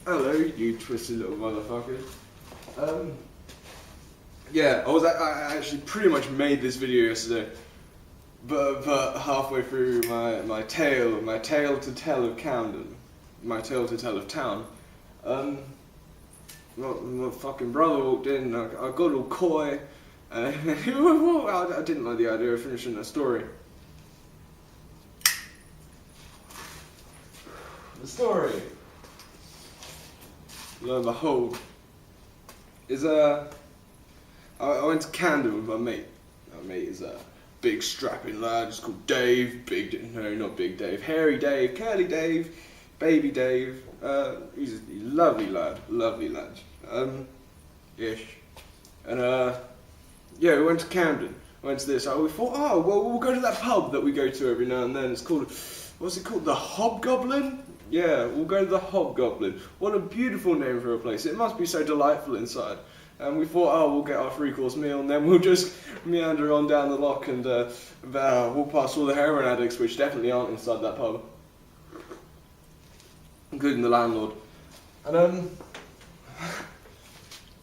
Hello, you twisted little motherfucker. Yeah, I actually pretty much made this video yesterday, but halfway through my tale to tell of Camden, my tale to tell of town, my fucking brother walked in. I got all coy, and I didn't like the idea of finishing the story. The story, lo and behold, is I went to Camden with my mate. My mate is a big strapping lad. He's called Dave. Not Big Dave. Hairy Dave, Curly Dave, Baby Dave. He's a lovely lad. Ish. And yeah, we went to Camden. Went to this. We thought, oh well, we'll go to that pub that we go to every now and then. It's called, what's it called? The Hobgoblin. Yeah, we'll go to the Hobgoblin. What a beautiful name for a place. It must be so delightful inside. And we thought, oh, we'll get our 3-course meal and then we'll just meander on down the lock and walk past all the heroin addicts, which definitely aren't inside that pub, including the landlord. And a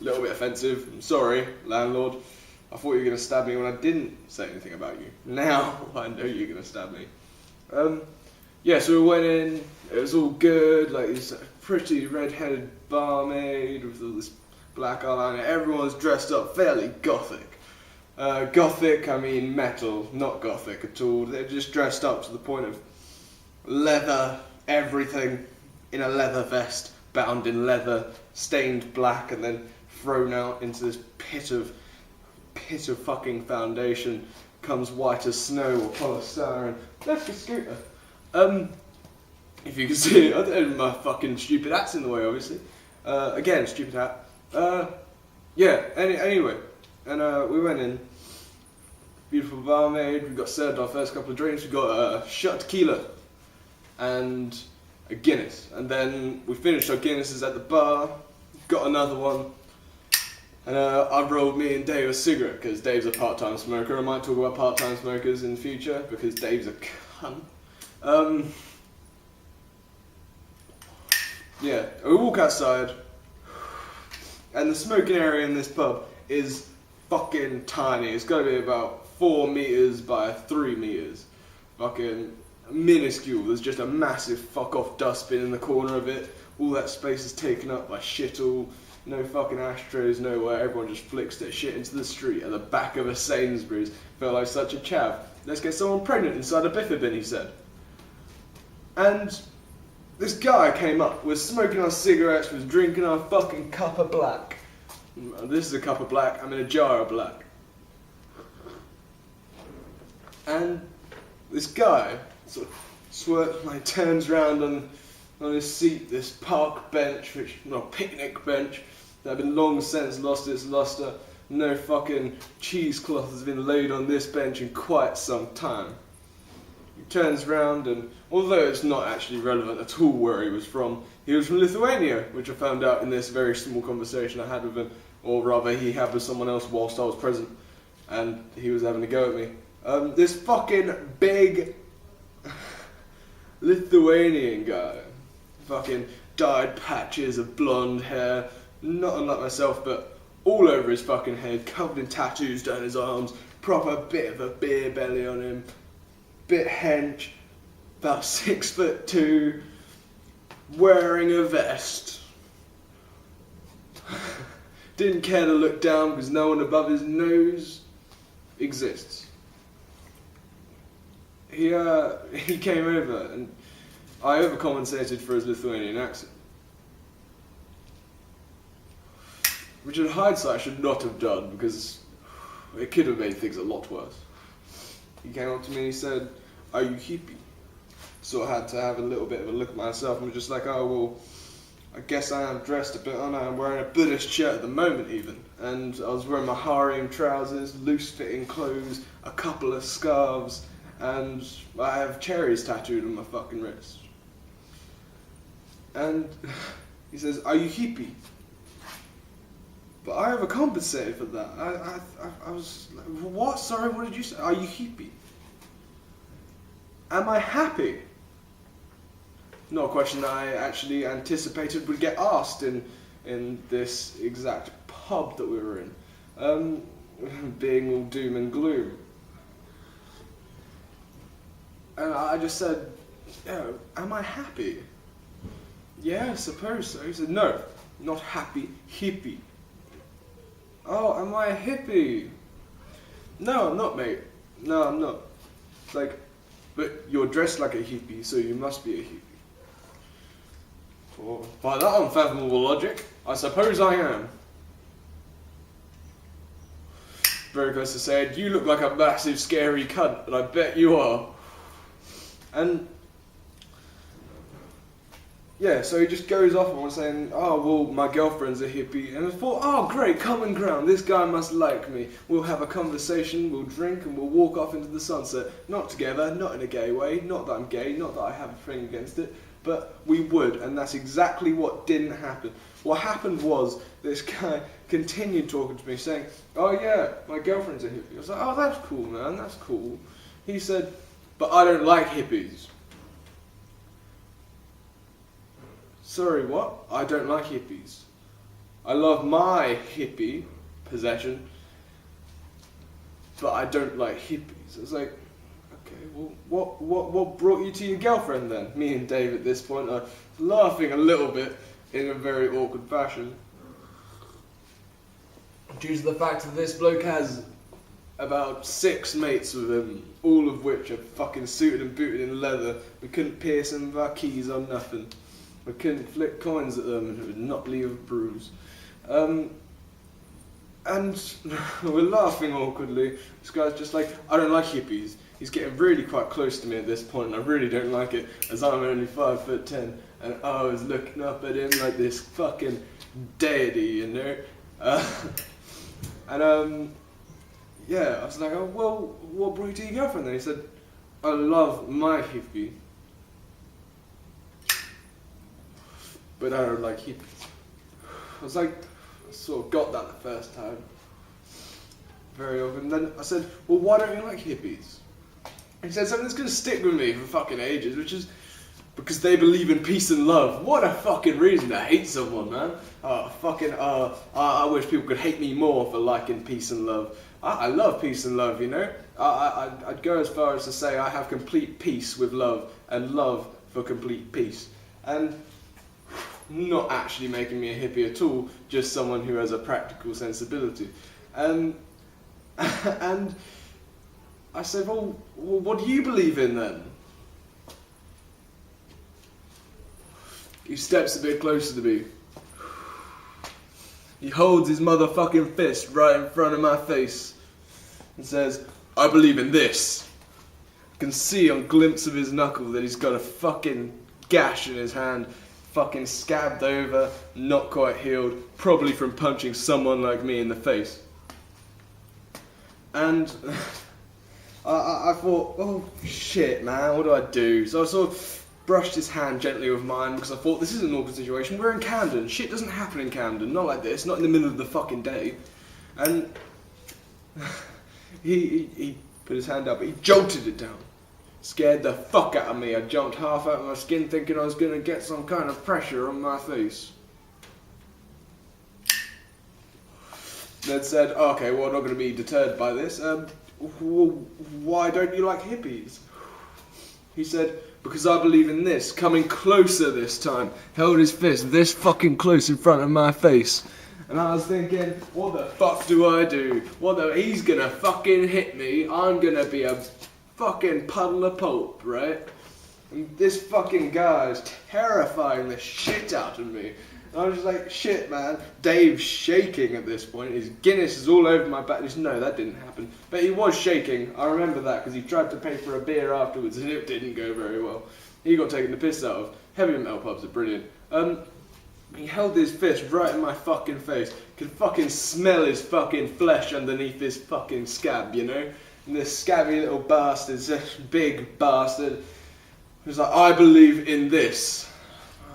little bit offensive. I'm sorry, landlord. I thought you were going to stab me when I didn't say anything about you. Now I know you're going to stab me. Yeah, so we went in. It was all good. Like this pretty red-headed barmaid with all this black eyeliner. Everyone's dressed up fairly gothic. Gothic, I mean metal, not gothic at all. They're just dressed up to the point of leather, everything in a leather vest, bound in leather, stained black, and then thrown out into this pit of fucking foundation. Comes white as snow or polystyrene. Left your scooter. If you can see it, I don't know, my fucking stupid hat's in the way, obviously. Again, stupid hat. Yeah, anyway, and we went in. Beautiful barmaid. We got served our first couple of drinks. We got a shot tequila and a Guinness, and then we finished our Guinnesses at the bar. Got another one, and I rolled me and Dave a cigarette because Dave's a part-time smoker. I might talk about part-time smokers in the future because Dave's a cunt. Yeah, we walk outside. And the smoking area in this pub is fucking tiny. It's got to be about 4 meters by 3 meters. Fucking minuscule. There's just a massive fuck off dustbin in the corner of it. All that space is taken up by shit all. No fucking ashtrays nowhere. Everyone just flicks their shit into the street at the back of a Sainsbury's. Felt like such a chav. Let's get someone pregnant inside a biffy bin, he said. And this guy came up, was smoking our cigarettes, was drinking our fucking cup of black. This is a cup of black, I'm in a jar of black. And this guy sort of turns around on his seat, this park bench, picnic bench, that had been long since lost its luster. No fucking cheesecloth has been laid on this bench in quite some time. He turns around, and although it's not actually relevant at all where he was from Lithuania, which I found out in this very small conversation I had with him, or rather he had with someone else whilst I was present, and he was having a go at me. This fucking big Lithuanian guy, fucking dyed patches of blonde hair, not unlike myself, but all over his fucking head, covered in tattoos down his arms, proper bit of a beer belly on him, bit hench, about 6'2", wearing a vest. Didn't care to look down because no one above his nose exists. He came over and I overcompensated for his Lithuanian accent, which in hindsight I should not have done because it could have made things a lot worse. He came up to me and he said, "Are you hippie?" So I had to have a little bit of a look at myself and was just like, oh well, I guess I am dressed a bit, aren't I? I'm wearing a Buddhist shirt at the moment even. And I was wearing my harem trousers, loose fitting clothes, a couple of scarves, and I have cherries tattooed on my fucking wrist. And he says, "Are you hippie?" But I overcompensated for that. I was like, what? Sorry, what did you say? Are you hippie? Am I happy? Not a question that I actually anticipated would get asked in this exact pub that we were in, being all doom and gloom. And I just said, am I happy? Yeah, I suppose so. He said, no, not happy, hippie. Oh, am I a hippie? No, I'm not, mate. No, I'm not. It's like, but you're dressed like a hippie, so you must be a hippie. By that unfathomable logic, I suppose I am. Broker said, you look like a massive scary cunt, and I bet you are. And yeah, so he just goes off and was saying, oh, well, my girlfriend's a hippie. And I thought, oh, great, common ground. This guy must like me. We'll have a conversation, we'll drink, and we'll walk off into the sunset. Not together, not in a gay way. Not that I'm gay, not that I have a thing against it. But we would, and that's exactly what didn't happen. What happened was, this guy continued talking to me, saying, oh, yeah, my girlfriend's a hippie. I was like, oh, that's cool, man, that's cool. He said, but I don't like hippies. Sorry, what? I don't like hippies. I love my hippie possession, but I don't like hippies. I was like, okay, well, what brought you to your girlfriend then? Me and Dave at this point are laughing a little bit in a very awkward fashion. Due to the fact that this bloke has about 6 mates with him, all of which are fucking suited and booted in leather. We couldn't pierce them with our keys or nothing. We couldn't flick coins at them and it would not leave a bruise. And we're laughing awkwardly. This guy's just like, I don't like hippies. He's getting really quite close to me at this point, and I really don't like it, as I'm only 5'10", and I was looking up at him like this fucking deity, you know? Yeah, I was like, oh, well, what brought you to your girlfriend then? He said, I love my hippie, but I don't like hippies. I was like, I sort of got that the first time. Very often. And then I said, well, why don't you like hippies? He said something that's going to stick with me for fucking ages, which is because they believe in peace and love. What a fucking reason to hate someone, man. I wish people could hate me more for liking peace and love. I love peace and love, you know. I'd go as far as to say I have complete peace with love, and love for complete peace. And not actually making me a hippie at all, just someone who has a practical sensibility. And I said, well, what do you believe in then? He steps a bit closer to me. He holds his motherfucking fist right in front of my face and says, I believe in this. I can see on a glimpse of his knuckle that he's got a fucking gash in his hand, fucking scabbed over, not quite healed, probably from punching someone like me in the face. And I thought, oh shit, man, what do I do? So I sort of brushed his hand gently with mine because I thought, this is an awkward situation. We're in Camden. Shit doesn't happen in Camden. Not like this. Not in the middle of the fucking day. And he put his hand up. He jolted it down. Scared the fuck out of me. I jumped half out of my skin thinking I was going to get some kind of pressure on my face. Then said, okay, well, I'm not going to be deterred by this. Well, why don't you like hippies? He said, because I believe in this. Coming closer this time. Held his fist this fucking close in front of my face. And I was thinking, what the fuck do I do? He's gonna fucking hit me. I'm gonna be a fucking puddle of pulp, right? And this fucking guy is terrifying the shit out of me. And I was just like, shit, man. Dave's shaking at this point. His Guinness is all over my back. No, that didn't happen. But he was shaking. I remember that because he tried to pay for a beer afterwards and it didn't go very well. He got taken the piss out of. Heavy metal pubs are brilliant. He held his fist right in my fucking face. Could fucking smell his fucking flesh underneath his fucking scab, you know? And this scabby little bastard, this big bastard, he was like, I believe in this.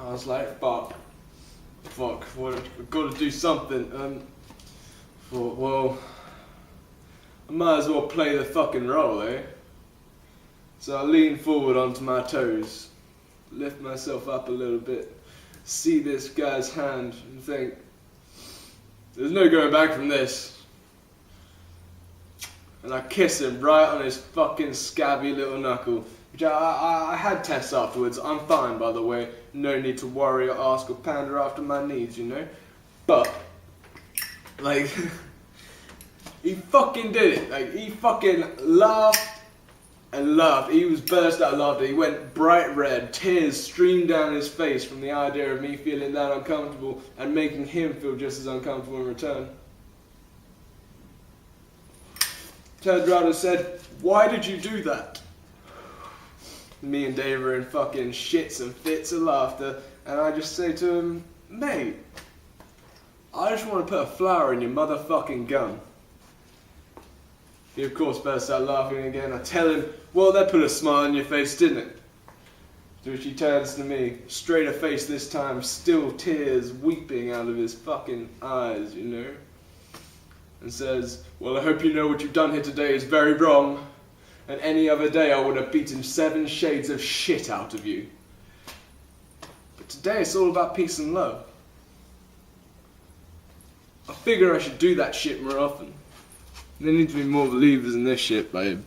I was like, fuck, we've got to do something. Thought, well, I might as well play the fucking role, eh? So I leaned forward onto my toes, lift myself up a little bit, see this guy's hand, and think, there's no going back from this. And I kiss him right on his fucking scabby little knuckle. Which I had tests afterwards. I'm fine, by the way. No need to worry or ask or pander after my needs, you know? But, like, he fucking did it. Like, he fucking laughed and laughed. He was burst out of laughter. He went bright red. Tears streamed down his face from the idea of me feeling that uncomfortable and making him feel just as uncomfortable in return. Turned around and said, "Why did you do that?" Me and Dave are in fucking shits and fits of laughter, and I just say to him, "Mate, I just want to put a flower in your motherfucking gun." He of course bursts out laughing again. I tell him, "Well, that put a smile on your face, didn't it?" To which he turns to me, straighter face this time, still tears weeping out of his fucking eyes, you know, and says, "Well, I hope you know what you've done here today is very wrong. And any other day I would have beaten 7 shades of shit out of you. But today it's all about peace and love. I figure I should do that shit more often. There need to be more believers in this shit, babe."